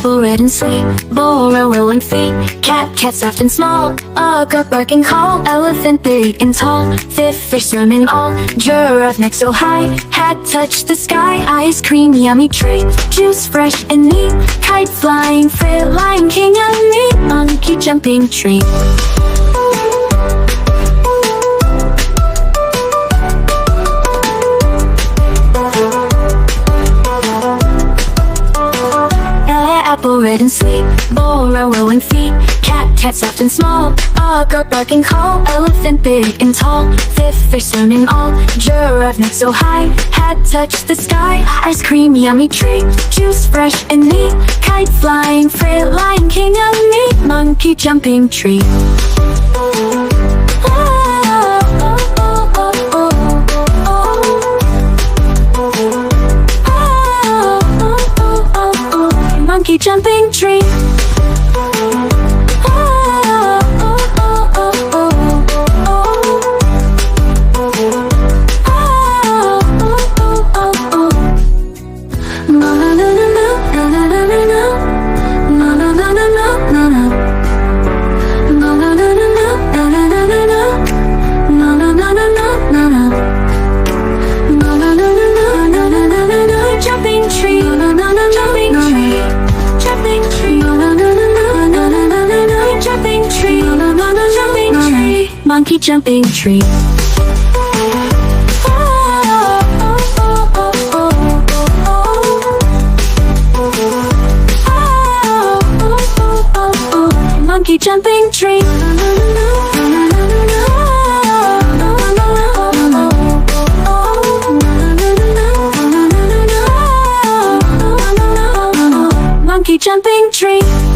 apple red and sweet, bull rolling feet, cat soft and small, a goat barking call, elephant big and tall, fifth fish swimming all, giraffe neck so high, hat touch the sky, ice cream yummy treat, juice fresh and neat, kite flying fit, lion king and me, monkey jumping tree. Apple red and sweet, bull rolling feet, cat soft and small, a goat barking call, elephant big and tall, fifth fish swimming all, giraffe neck so high, hat touch the sky, ice cream yummy treat, juice fresh and neat, kite flying fit, lion king and me, monkey jumping tree. Monkey jumping tree. Monkey jumping tree. Monkey jumping tree. Monkey jumping tree.